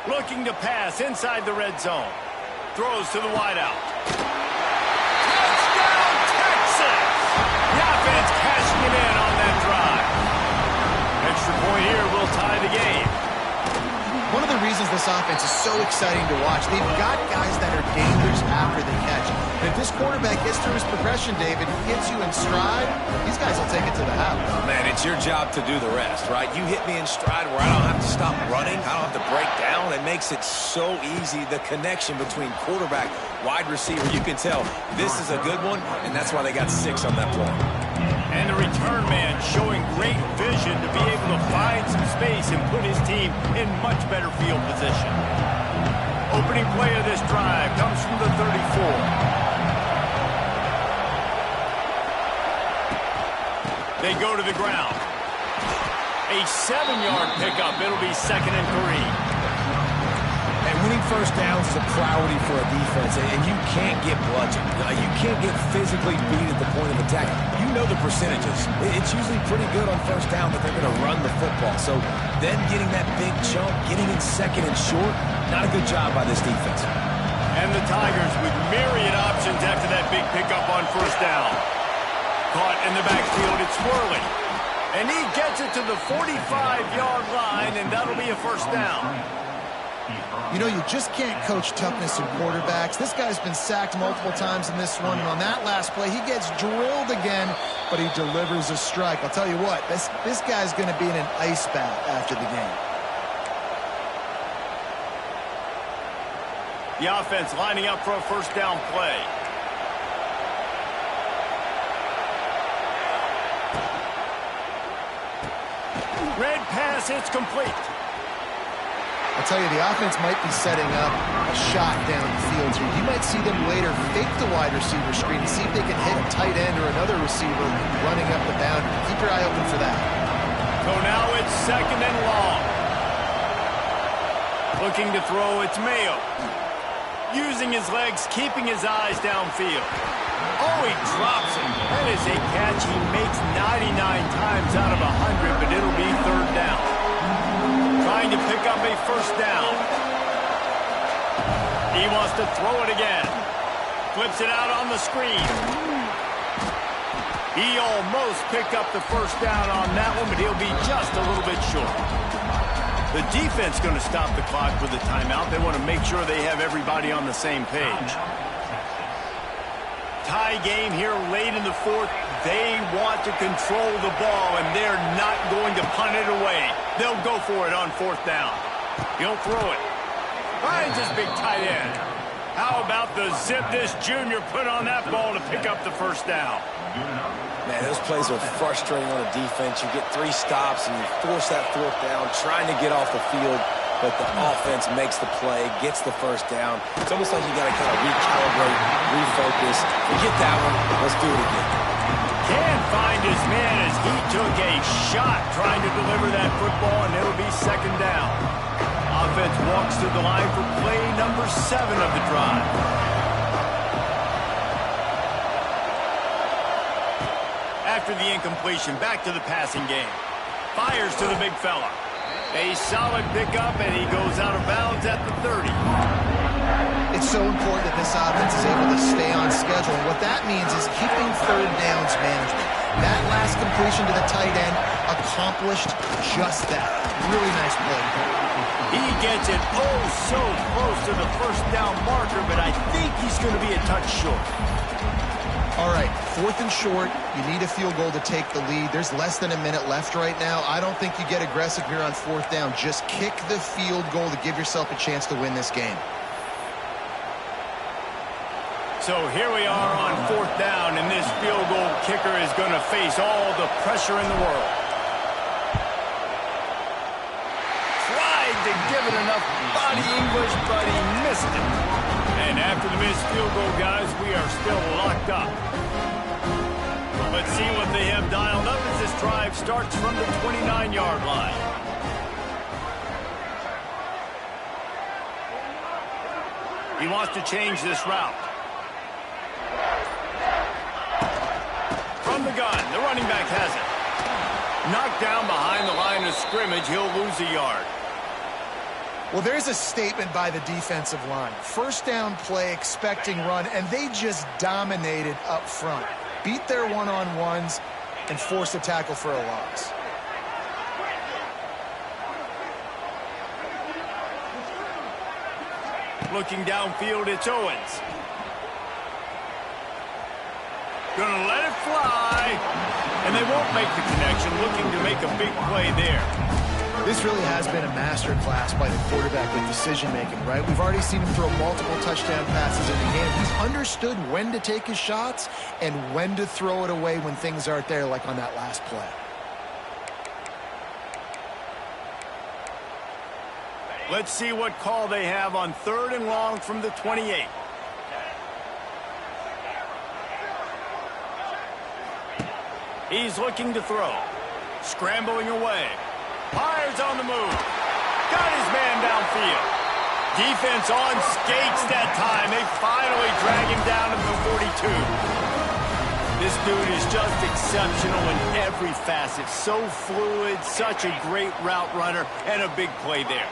Looking to pass inside the red zone. Throws to the wideout. Touchdown, Texas! The offense cashing it in on that drive. Extra point here will tie the game. One of the reasons this offense is so exciting to watch, they've got guys that are dangerous after the catch. And if this quarterback gets through his progression, David, he gets you in stride, these guys will take it to the house. Man, it's your job to do the rest, right? You hit me in stride where I don't have to stop running. I don't have to break down. It makes it so easy. The connection between quarterback, wide receiver, you can tell this is a good one, and that's why they got 6 on that play. And the return man showing great vision to be able to find some space and put his team in much better field position. Opening play of this drive comes from the 34. They go to the ground. A 7-yard pickup. It'll be 2nd and 3. And winning first downs is a priority for a defense, and you can't get bludgeoned. You can't get physically beat at the point of attack. You know the percentages. It's usually pretty good on 1st down that they're going to run the football. So then getting that big chunk, getting in 2nd and short, not a good job by this defense. And the Tigers with myriad options after that big pickup on 1st down. Caught in the backfield, it's swirling. And he gets it to the 45-yard line, and that'll be a 1st down. You know, you just can't coach toughness in quarterbacks. This guy's been sacked multiple times in this one, and on that last play, he gets drilled again, but he delivers a strike. I'll tell you what, this guy's going to be in an ice bath after the game. The offense lining up for a 1st down play. Red pass, it's complete. I'll tell you, the offense might be setting up a shot down the field here. You might see them later fake the wide receiver screen and see if they can hit a tight end or another receiver running up the boundary. Keep your eye open for that. So now it's 2nd and long. Looking to throw, it's Mayo. Using his legs, keeping his eyes downfield. Oh, he drops it. That is a catch he makes 99 times out of 100, but it'll be 3rd down. Trying to pick up a 1st down. He wants to throw it again. Flips it out on the screen. He almost picked up the 1st down on that one, but he'll be just a little bit short. The defense going to stop the clock with a timeout. They want to make sure they have everybody on the same page. Tie game here late in the 4th. They want to control the ball, and they're not going to punt it away. They'll go for it on 4th down. He'll throw it. Finds his big tight end. How about the zip this junior put on that ball to pick up the 1st down? Man, those plays are frustrating on a defense. You get 3 stops, and you force that 4th down, trying to get off the field, but the offense makes the play, gets the 1st down. It's almost like you got to kind of recalibrate, refocus. Forget that one. Let's do it again. Can't find his man as he took a shot trying to deliver that football, and it'll be 2nd down. offense walks to the line for play number 7 of the drive. After the incompletion, back to the passing game. Fires to the big fella. A solid pickup, and he goes out of bounds at the 30. It's so important that this offense is able to stay on schedule. And what that means is keeping third downs management. That last completion to the tight end accomplished just that. Really nice play. He gets it oh so close to the first down marker, but I think he's going to be a touch short. All right, 4th and short. You need a field goal to take the lead. There's less than a minute left right now. I don't think you get aggressive here on 4th down. Just kick the field goal to give yourself a chance to win this game. So here we are on 4th down, and this field goal kicker is going to face all the pressure in the world. Tried to give it enough body English, but he missed it. And after the missed field goal, guys, we are still locked up. Let's see what they have dialed up as this drive starts from the 29-yard line. He wants to change this route. From the gun, the running back has it. Knocked down behind the line of scrimmage, he'll lose a yard. Well, there's a statement by the defensive line. First down play, expecting run, and they just dominated up front. Beat their one-on-ones and forced a tackle for a loss. Looking downfield, it's Owens. Gonna let it fly, and they won't make the connection, looking to make a big play there. This really has been a masterclass by the quarterback with decision-making, right? We've already seen him throw multiple touchdown passes in the game. He's understood when to take his shots and when to throw it away when things aren't there, like on that last play. Let's see what call they have on 3rd and long from the 28. He's looking to throw. Scrambling away. Fires on the move. Got his man downfield. Defense on skates that time. They finally drag him down to the 42. This dude is just exceptional in every facet. So fluid, such a great route runner, and a big play there.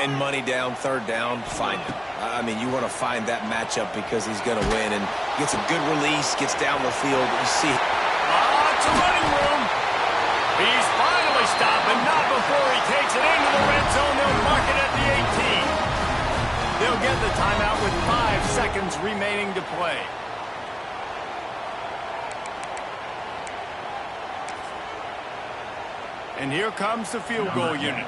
And money down, 3rd down, find him. I mean, you want to find that matchup because he's going to win. And gets a good release, gets down the field. You see. Lots of running room. He's finally stopped, but not before he takes it into the red zone. They'll mark it at the 18. They'll get the timeout with 5 seconds remaining to play. And here comes the field goal unit.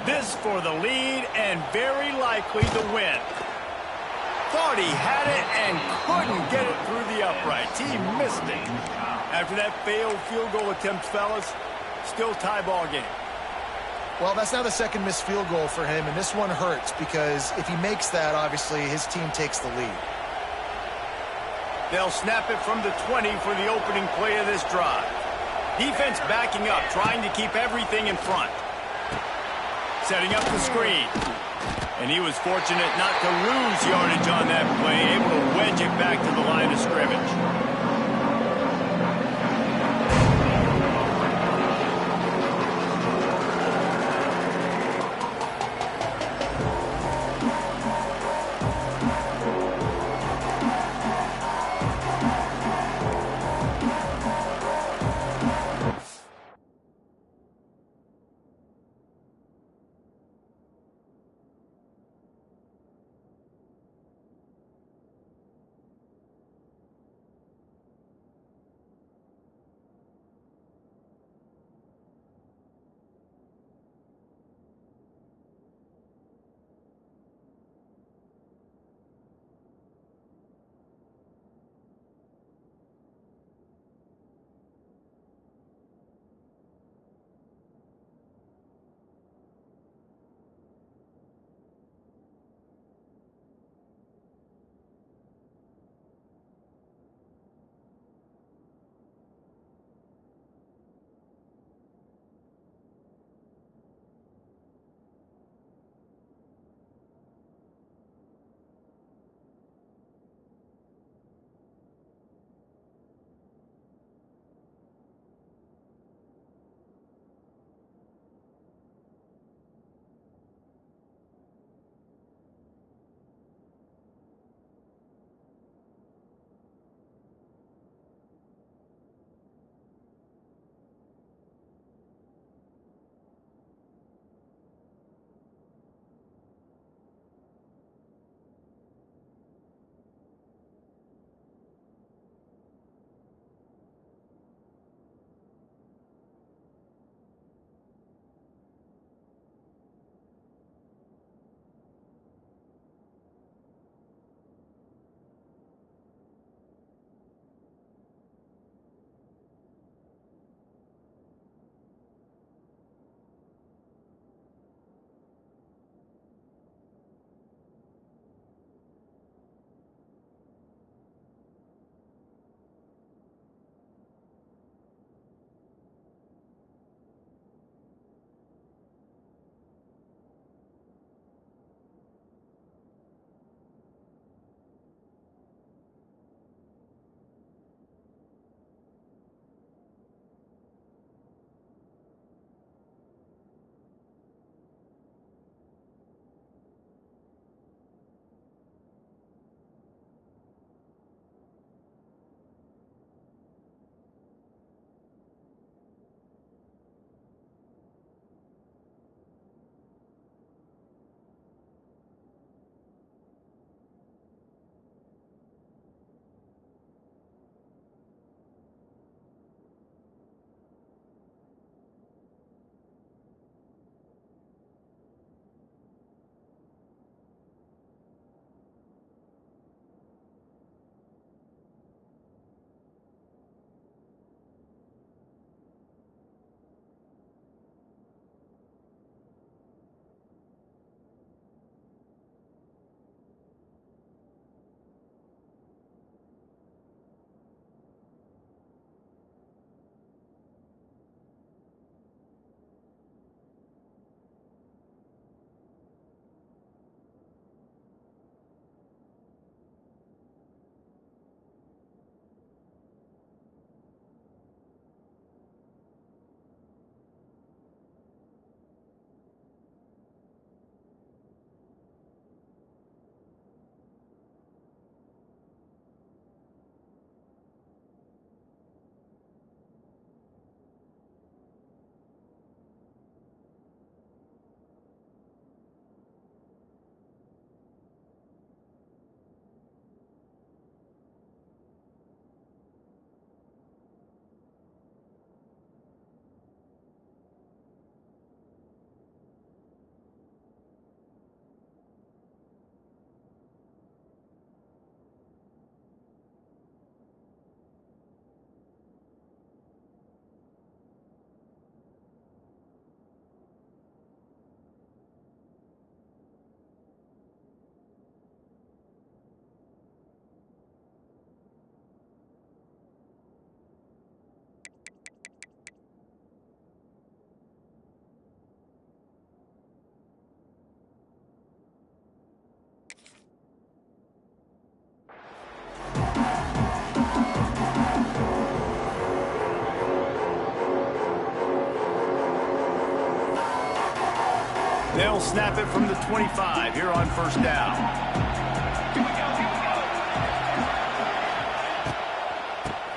This for the lead and very likely the win. Thought he had it and couldn't get it through the uprights. He missed it. After that failed field goal attempt, fellas, still tie ball game. Well, that's now the second missed field goal for him, and this one hurts because if he makes that, obviously, his team takes the lead. They'll snap it from the 20 for the opening play of this drive. Defense backing up, trying to keep everything in front. Setting up the screen. And he was fortunate not to lose yardage on that play, able to wedge it back to the line of scrimmage. They'll snap it from the 25 here on first down.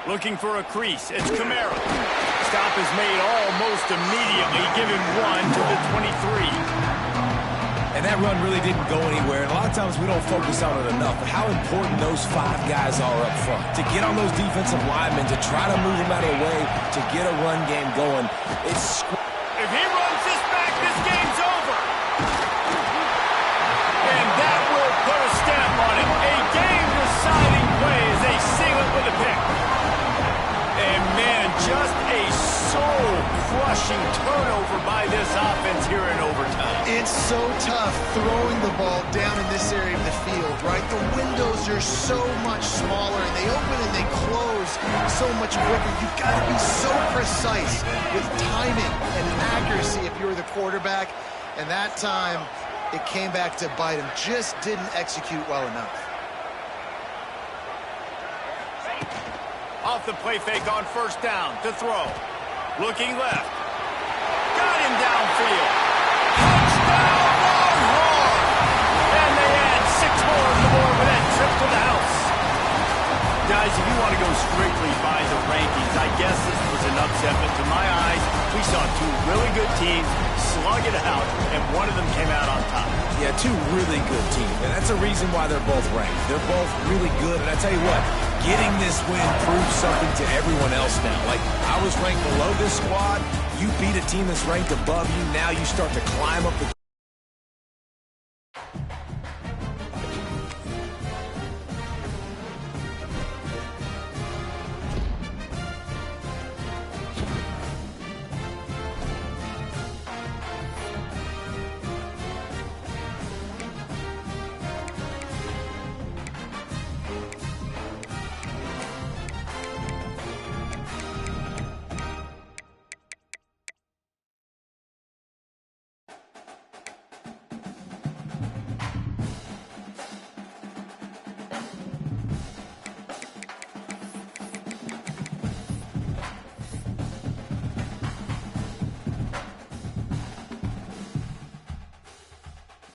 Looking for a crease. It's Kamara. Stop is made almost immediately. Give him 1 to the 23. And that run really didn't go anywhere. And a lot of times we don't focus on it enough, but how important those 5 guys are up front. To get on those defensive linemen, to try to move them out of the way, to get a run game going. If he runs this back, this game's over. And that will put a stamp on it. A game-deciding play as they seal it with a pick. And, man, just a soul-crushing turnover by this offense here in overtime. It's so tough throwing the ball down in this area of the field, right? The windows are so much smaller, and they open and they close so much quicker. You've got to be so precise with timing and accuracy if you're the quarterback. And that time, it came back to bite him. Just didn't execute well enough. Off the play fake on first down to throw. Looking left. Got him downfield. Touchdown, Longhorn! And they add 6 more on the board with that trip to the house. Guys, if you want to go strictly by the rankings, I guess this was an upset, but to my eyes, we saw 2 really good teams slug it out, and one of them came out on top. Yeah, 2 really good teams, and that's a reason why they're both ranked. They're both really good, and I tell you what, getting this win proves something to everyone else now. Like, I was ranked below this squad. You beat a team that's ranked above you. Now you start to climb up the